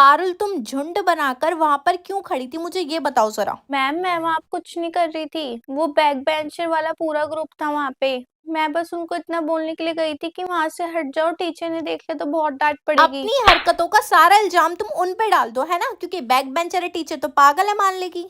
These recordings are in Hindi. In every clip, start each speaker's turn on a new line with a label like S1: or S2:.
S1: पारुल, तुम झुंड बनाकर वहां पर क्यों खड़ी थी, मुझे ये बताओ जरा।
S2: मैम मैं वहां कुछ नहीं कर रही थी। वो बैक बेंचर वाला पूरा ग्रुप था वहां पे। मैं बस उनको इतना बोलने के लिए गई थी कि वहां से हट जाओ, टीचर ने देख लिया तो बहुत डांट पड़ेगी।
S1: अपनी हरकतों का सारा इल्जाम तुम उन पे डाल दो, है ना, क्योंकि बैक बेंचर है, टीचर तो पागल है मान लेगी।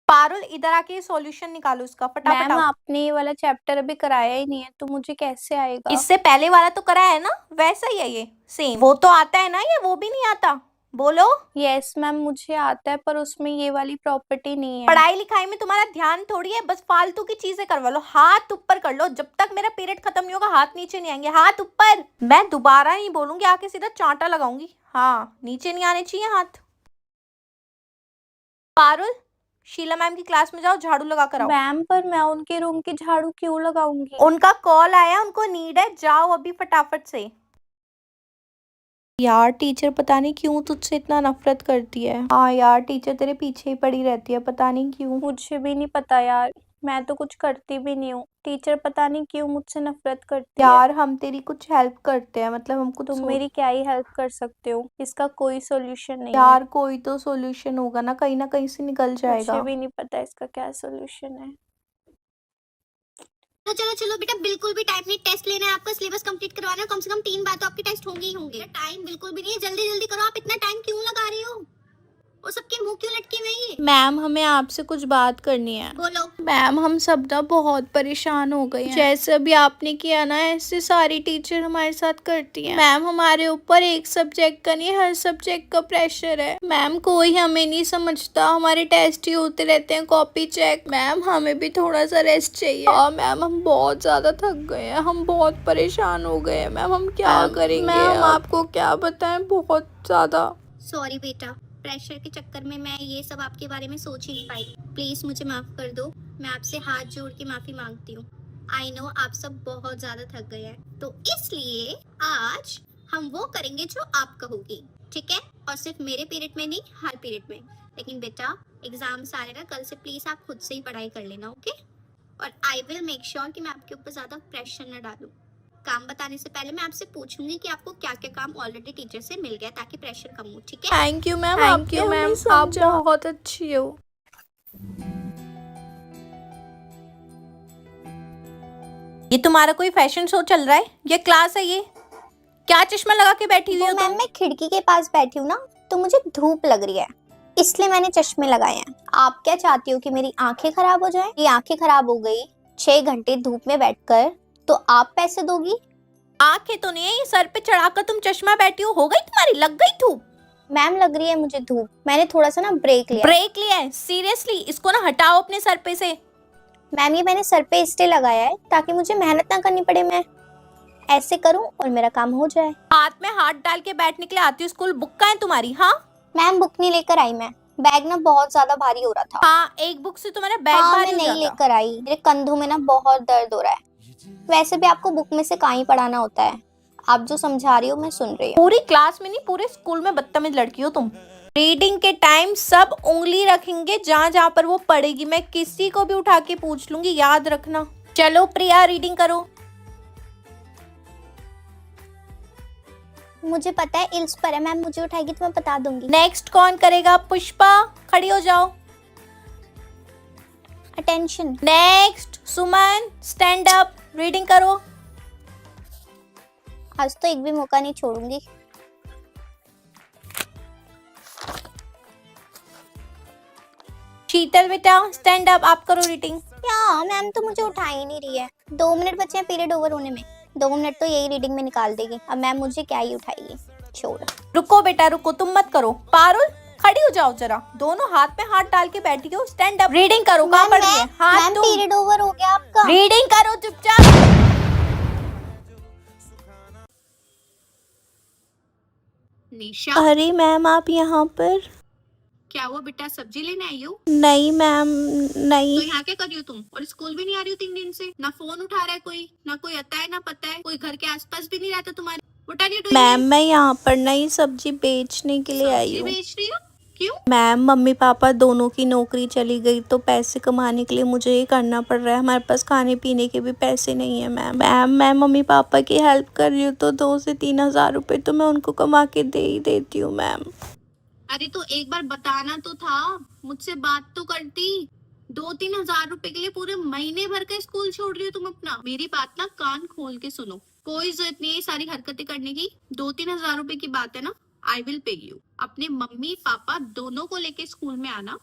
S1: पारुल, इधर आके सॉल्यूशन निकालो इसका, फटाफट
S2: मैम
S1: आओ।
S2: आपने ये वाला चैप्टर अभी कराया ही नहीं है तो मुझे कैसे आएगा?
S1: इससे पहले वाला तो करा है ना, वैसा ही है ये सेम। वो तो आता है ना, ये वो भी नहीं आता? बोलो।
S2: यस मैम मुझे आता है पर उसमें ये वाली प्रॉपर्टी नहीं है।
S1: पढ़ाई लिखाई में तुम्हारा ध्यान थोड़ी है, बस फालतू की चीजें करवा लो। हाथ ऊपर कर लो, जब तक मेरा पीरियड खत्म नहीं होगा हाथ नीचे नहीं आएंगे। हाथ ऊपर। मैं दोबारा नहीं बोलूंगी, आके सीधा चांटा लगाऊंगी। हाँ, नीचे नहीं आने चाहिए हाथ। पारुल, शीला मैम की क्लास में जाओ, झाड़ू लगा कर आओ।
S2: मैम पर मैं उनके रूम की झाड़ू क्यों लगाऊंगी?
S1: उनका कॉल आया, उनको नीड है, जाओ अभी फटाफट से। यार टीचर पता नहीं क्यों तुझसे इतना नफरत करती है। हाँ यार, टीचर तेरे पीछे ही पड़ी रहती है, पता नहीं क्यों।
S2: मुझे भी नहीं पता यार, मैं तो कुछ करती भी नहीं हूँ। टीचर पता नहीं क्यों मुझसे नफरत करती है।
S1: यार हम तेरी कुछ हेल्प करते हैं, मतलब हम कुछ
S2: तुम मेरी क्या ही हेल्प कर सकते हो? इसका कोई सोल्यूशन नहीं है।
S1: यार कोई तो सॉल्यूशन होगा ना कहीं से निकल जाएगा।
S2: मुझे भी नहीं पता इसका क्या सोल्यूशन है।
S3: तो चलो चलो बेटा, बिल्कुल भी टाइम नहीं, टेस्ट लेना है आपका, सिलेबस कंप्लीट करवाना है, कम से कम 3 बार तो आपके टेस्ट होंगे ही होंगे। टाइम बिल्कुल भी नहीं है, जल्दी जल्दी करो। आप इतना टाइम क्यों लगा रही हो? और सबके मुंह क्यों लटके हुए हैं?
S1: मैम हमें आपसे कुछ बात करनी है।
S3: बोलो।
S1: मैम हम सब ना बहुत परेशान हो गए हैं। जैसे अभी आपने किया ना, ऐसे सारी टीचर हमारे साथ करती हैं। मैम हमारे ऊपर एक सब्जेक्ट का नहीं, हर सब्जेक्ट का प्रेशर है। मैम कोई हमें नहीं समझता, हमारे टेस्ट ही होते रहते हैं, कॉपी चेक। मैम हमें भी थोड़ा सा रेस्ट चाहिए। और मैम हम बहुत ज्यादा थक गए हैं, हम बहुत परेशान हो गए हैं। मैम हम क्या करेंगे? मैम आपको क्या बताएं, बहुत ज्यादा।
S3: सॉरी बेटा, प्रेशर के चक्कर में मैं ये सब आपके बारे में सोच ही नहीं पाई। प्लीज मुझे माफ कर दो, मैं आपसे हाथ जोड़ के माफी मांगती हूँ। आई नो आप सब बहुत ज्यादा थक गए हैं, तो इसलिए आज हम वो करेंगे जो आप कहोगी, ठीक है? और सिर्फ मेरे पीरियड में नहीं, हर पीरियड में। लेकिन बेटा एग्जाम्स आ रहे ना, कल से प्लीज आप खुद से ही पढ़ाई कर लेना, ओके? और आई विल मेक श्योर कि मैं आपके ऊपर ज्यादा प्रेशर न डालूं। काम बताने से पहले मैं आपसे पूछूंगी कि आपको क्या क्या काम ऑलरेडी टीचर से मिल गया, ताकि प्रेशर कम हो, ठीक है?
S1: थैंक यू मैम,
S2: Thank
S1: आपकी
S2: you,
S1: हमें
S2: मैम,
S1: आप बहुत अच्छी हो। ये तुम्हारा कोई फैशन शो चल रहा है? ये क्लास है? ये क्या चश्मा लगा के बैठी हुई हो
S4: मैम
S1: तुम?
S4: मैं खिड़की के पास बैठी हूँ ना, तो मुझे धूप लग रही है, इसलिए मैंने चश्मे लगाए हैं। आप क्या चाहती हो कि मेरी आंखें खराब हो जाएं? ये आंखें खराब हो गई 6 घंटे धूप में बैठकर, तो आप पैसे दोगी?
S1: आंखें तो नहीं है, ये सर पे चढ़ाकर तुम चश्मा बैठी हो गई तुम्हारी, लग गई धूप?
S4: मैम लग रही है मुझे धूप, मैंने थोड़ा सा ना ब्रेक लिया।
S1: ब्रेक लिया है? सीरियसली, इसको ना हटाओ अपने सर पे से।
S4: मैम ये मैंने सर पे इसलिए लगाया है ताकि मुझे मेहनत ना करनी पड़े, मैं ऐसे करूं और मेरा काम हो जाए।
S1: हाथ में हाथ डाल के बैठने के लिए आती हो स्कूल? बुक कहाँ है तुम्हारी? हाँ
S4: मैम बुक नहीं लेकर आई, मैं बैग ना बहुत ज्यादा भारी हो रहा था।
S1: हाँ, एक बुक से तुम्हारा बैग
S4: हाँ
S1: भारी
S4: मैं
S1: हो
S4: नहीं
S1: जाता।
S4: लेकर आई, मेरे कंधों में ना बहुत दर्द हो रहा है। वैसे भी आपको बुक में से कहाँ ही पढ़ाना होता है, आप जो समझा रही हो मैं सुन रही हूँ।
S1: पूरी क्लास में नहीं, पूरे स्कूल में बदतमीज लड़की हो तुम। रीडिंग के टाइम सब उंगली रखेंगे जहाँ जहाँ पर वो पढ़ेगी। मैं किसी को भी उठा के पूछ लूंगी, याद रखना। चलो प्रिया, रीडिंग करो।
S4: मुझे पता है इल्स पर है, मैम मुझे उठाएगी तो मैं बता दूंगी।
S1: नेक्स्ट कौन करेगा? पुष्पा, खड़ी हो जाओ।
S4: अटेंशन।
S1: नेक्स्ट सुमन, स्टैंड अप, रीडिंग करो।
S4: आज तो एक भी मौका नहीं छोड़ूंगी।
S1: शीतल बेटा, स्टैंड अप, आप करो रीडिंग।
S4: क्या मैम तो मुझे उठा ही नहीं रही है, 2 मिनट बचे हैं पीरियड ओवर होने में, 2 मिनट तो यही रीडिंग में निकाल देगी। अब मैम मुझे क्या ही उठाएगी, छोड़।
S1: रुको बेटा रुको, तुम मत करो। पारुल खड़ी हो जाओ जरा, दोनों हाथ में हाथ डाल के बैठी हो। स्टैंड अप, रीडिंग करो। कहाँ पढ़ रही है? हाथ
S4: मैम
S1: तुम
S4: पीरियड ओवर हो गया आपका।
S1: रीडिंग करो चुपचाप।
S3: निशा,
S1: अरे मैम आप यहाँ पर?
S3: क्या हुआ बेटा, सब्जी लेने आई हो?
S1: नहीं मैम,
S3: तो
S1: नहीं।
S3: यहाँ क्या कर रही हो तुम? और स्कूल भी नहीं आ रही हो 3 दिन से? ना फोन उठा रहा है कोई, ना कोई आता है ना पता है, कोई घर के आसपास भी नहीं रहता तुम्हारे। What are you doing?
S1: Ma'am मैं यहाँ पर नई सब्जी बेचने के लिए आई
S3: सब्जी
S1: हूँ।
S3: बेच रही हो? क्यों?
S1: मैम मम्मी पापा दोनों की नौकरी चली गई, तो पैसे कमाने के लिए मुझे ये करना पड़ रहा है। हमारे पास खाने पीने के भी पैसे नहीं है मैम। मैं मम्मी पापा की हेल्प कर रही हूँ, तो 2 से 3 हज़ार रुपए तो मैं उनको कमा के दे ही देती हूँ मैम।
S3: अरे तो एक बार बताना तो था, मुझसे बात तो करती। 2-3 हजार रुपए के लिए पूरे महीने भर का स्कूल छोड़ रही हो तुम अपना। मेरी बात ना कान खोल के सुनो, कोई जरूरत नहीं है ये सारी हरकतें करने की। 2-3 हजार रुपए की बात है ना, आई विल पे यू। अपने मम्मी पापा दोनों को लेके स्कूल में आना,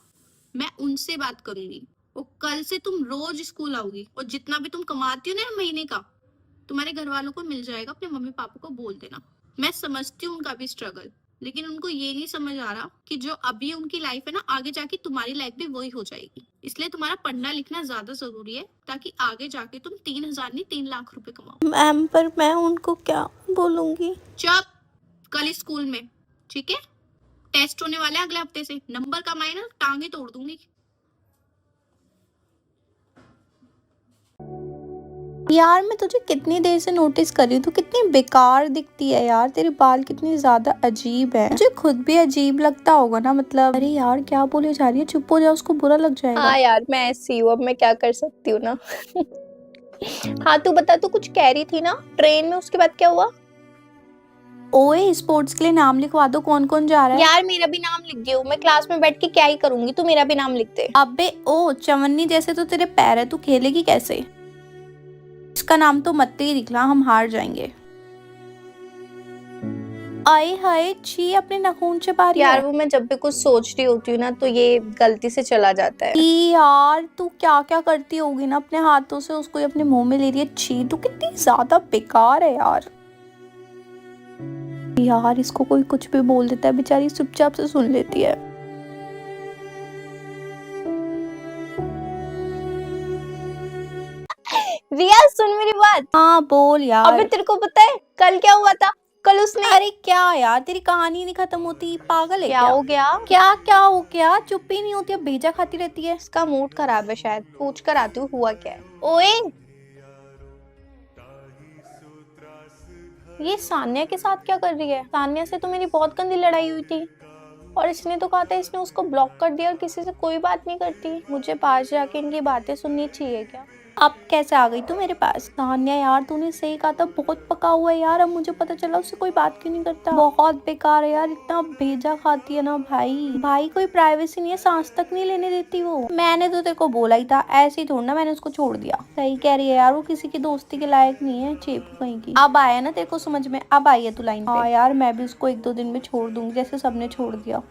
S3: मैं उनसे बात करूंगी। वो कल से तुम रोज स्कूल आओगी, और जितना भी तुम कमाती हो ना महीने का, तुम्हारे घर वालों को मिल जाएगा। अपने मम्मी पापा को बोल देना। मैं समझती हूँ उनका भी स्ट्रगल, लेकिन उनको ये नहीं समझ आ रहा कि जो अभी उनकी लाइफ है ना, आगे जाके तुम्हारी लाइफ भी वही हो जाएगी। इसलिए तुम्हारा पढ़ना लिखना ज्यादा जरूरी है, ताकि आगे जाके तुम 3,000 नहीं 3 लाख रुपए कमाओ।
S1: मैम पर मैं उनको क्या बोलूंगी?
S3: चुप, कल स्कूल में, ठीक है? टेस्ट होने वाले हैं अगले हफ्ते से, नंबर कम आए ना टांगे तोड़ दूंगी।
S1: यार मैं तुझे कितनी देर से नोटिस कर रही हूँ, तू कितनी बेकार दिखती है यार, तेरे बाल कितने ज्यादा अजीब है। मुझे खुद भी अजीब लगता होगा ना, मतलब। अरे यार क्या बोले जा रही है, चुप हो जा, उसको बुरा लग जाएगा।
S2: हाँ यार, मैं ऐसी हूँ, अब मैं क्या कर सकती हूँ ना। हाँ तू बता, तू कुछ कह रही थी ना ट्रेन में, उसके बाद क्या हुआ?
S1: ओए स्पोर्ट्स के लिए नाम लिखवा दो, कौन कौन जा रहा है?
S2: यार मेरा भी नाम लिख दियो, मैं क्लास में बैठ के क्या ही करूंगी, तू मेरा भी नाम लिख दे।
S1: अबे ओ चवन्नी जैसे तो तेरे पैर है, तू खेलेगी कैसे? इसका नाम तो मत ही दिखला, हम हार जाएंगे। आए हाय छी, अपने नाखून चबा रही
S2: यार
S1: है।
S2: वो मैं जब भी कुछ सोच रही होती हूँ ना, तो ये गलती से चला जाता है।
S1: ई यार तू क्या क्या करती होगी ना, अपने हाथों से उसको अपने मुंह में ले रही है। छी तू कितनी ज्यादा बेकार है यार। यार इसको कोई कुछ भी बोल देता है, बेचारी चुपचाप से सुन लेती है।
S2: रिया सुन मेरी बात।
S1: हाँ बोल यार।
S2: अबे तेरे को पता है कल क्या हुआ था? कल उसने
S1: अरे क्या यार, तेरी कहानी नहीं खत्म होती, पागल है
S2: क्या
S1: क्या?
S2: हो गया?
S1: क्या क्या हो गया, चुप ही नहीं होती, अब भेजा खाती रहती है।
S2: इसका मूड खराब है शायद, पूछ कर आती हूँ हुआ क्या है। ओए ये सान्या के साथ क्या कर रही है? सान्या से तो मेरी बहुत गंदी लड़ाई हुई थी, और इसने तो कहा था इसने उसको ब्लॉक कर दिया, और किसी से कोई बात नहीं करती। मुझे पास जाके इनकी बातें सुननी चाहिए क्या?
S1: अब कैसे आ गई तू मेरे पास? तान्या यार तूने सही कहा था, बहुत पका हुआ है यार, अब मुझे पता चला उससे कोई बात क्यों नहीं करता। बहुत बेकार है यार, इतना भेजा खाती है ना भाई कोई प्राइवेसी नहीं है, सांस तक नहीं लेने देती वो। मैंने तो तेरे को बोला ही था, ऐसे ही थोड़ा ना मैंने उसको छोड़ दिया। सही कह रही है यार, वो किसी की दोस्ती के लायक नहीं है, चेपू कहीं की। अब आया ना तेरे को समझ में, अब आई है तू लाइन पे। हाँ यार मैं भी उसको 1-2 दिन में छोड़ दूंगी, जैसे सबने छोड़ दिया।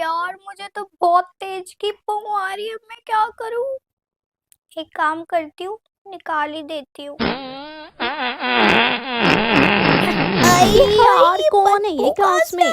S2: यार मुझे तो बहुत तेज की पौ आ रही है, मैं क्या करूं? एक काम करती हूँ, निकाल ही देती हूँ।
S1: यार कौन है ये क्लास में?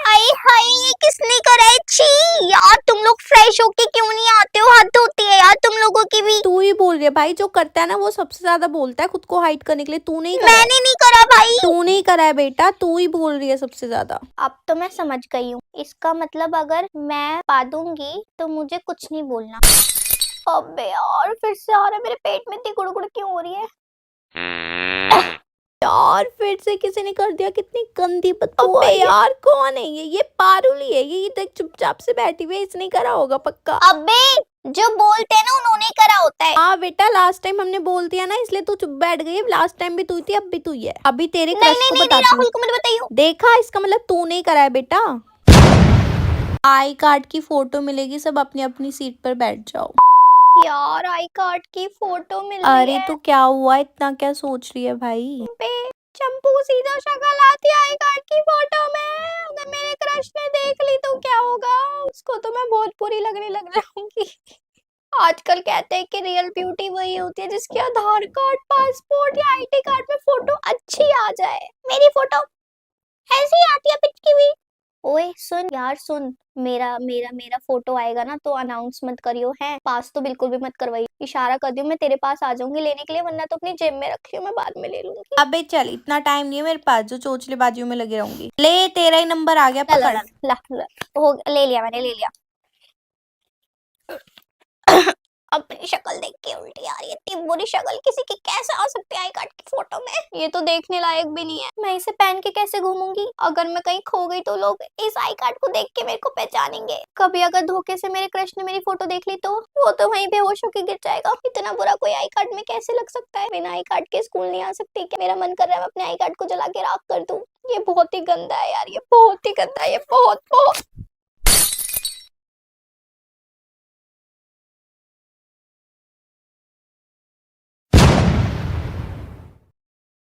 S4: अरे हाय ये किसने करा है? छी यार तुम लोग फ्रेश होके क्यों नहीं आते हो? हद होती है यार तुम लोगों की भी।
S1: तू ही बोल रही है भाई, जो करता है ना वो सबसे ज्यादा बोलता है खुद को हाइड करने के लिए। तू नहीं करा है।
S4: मैंने नहीं करा भाई।
S1: तू नहीं करा है बेटा, तू ही बोल रही है सबसे ज्यादा।
S4: अब तो मैं समझ गई हूँ, इसका मतलब अगर मैं पा दूंगी तो मुझे कुछ नहीं बोलना।
S2: अबे यार फिर से आ रहा है, मेरे पेट में इतनी गुड़गुड़ क्यों हो रही है?
S1: यार फिर से किसी ने कर दिया, कितनी गंदी बदबू है यार। कौन है ये पारुली है ये देख चुपचाप से बैठी हुई है, इसने करा होगा पक्का।
S4: अबे जो बोलते हैं ना उन्होंने करा होता है।
S1: हाँ बेटा लास्ट टाइम हमने बोल दिया ना, इसलिए तू चुप बैठ गई। लास्ट टाइम भी तू थी, अब भी तू ही है। अभी तेरे
S4: नहीं
S1: क्रश
S4: नहीं
S1: को
S4: नहीं
S1: बताती
S4: राहुल
S1: हूँ।
S4: को मत बताइयो।
S1: देखा, इसका मतलब तू नहीं करा है बेटा। आई कार्ड की फोटो मिलेगी, सब अपनी अपनी सीट पर बैठ जाओ।
S2: यार आई कार्ड की फोटो मिल
S1: अरे
S2: रही है।
S1: तो क्या हुआ, इतना क्या सोच रही है भाई?
S2: पे चंपू सीधा शक्ल आती है आई कार्ड की फोटो में। अगर मेरे क्रश ने देख ली तो क्या होगा? उसको तो मैं बहुत बुरी लगने लग जाऊंगी। आजकल कहते हैं कि रियल ब्यूटी वही होती है जिसके आधार कार्ड, पासपोर्ट या आईडी कार्ड में फोटो अच्छी आ जाए।
S4: मेरी फोटो ऐसी आती है पिचकी हुई। ओए सुन यार सुन, मेरा मेरा मेरा फोटो आएगा ना तो अनाउंस मत करियो, है पास तो बिल्कुल भी मत करवाइयो। इशारा कर दियो, मैं तेरे पास आ जाऊंगी लेने के लिए, वरना तो अपनी जेब में रख लियो, मैं बाद में ले लूंगी।
S1: अबे चल, इतना टाइम नहीं है मेरे पास जो चोचले बाजियों में लगे रहूंगी। ले तेरा ही नंबर आ गया,
S4: ला ला
S1: पकड़।
S4: ला ला, हो ले लिया मैंने, ले लिया। अपनी शक्ल देख के उल्टी आ रही है, इतनी बुरी शक्ल किसी की कैसे आ सकती है आई कार्ड की फोटो में?
S2: ये तो देखने लायक भी नहीं है। मैं इसे पहन के कैसे घूमूंगी? अगर मैं कहीं खो गई तो लोग इस आई कार्ड को देख के मेरे को पहचानेंगे। कभी अगर धोखे से मेरे क्रश ने मेरी फोटो देख ली तो वो तो वहीं बेहोश होके गिर जाएगा। इतना बुरा कोई आई कार्ड में कैसे लग सकता है? बिना आई कार्ड के स्कूल नहीं आ सकती क्या? मेरा मन कर रहा है मैं अपने आई कार्ड को जला के राख कर दूं। ये बहुत ही गंदा है यार, ये बहुत ही गंदा है, ये बहुत बहुत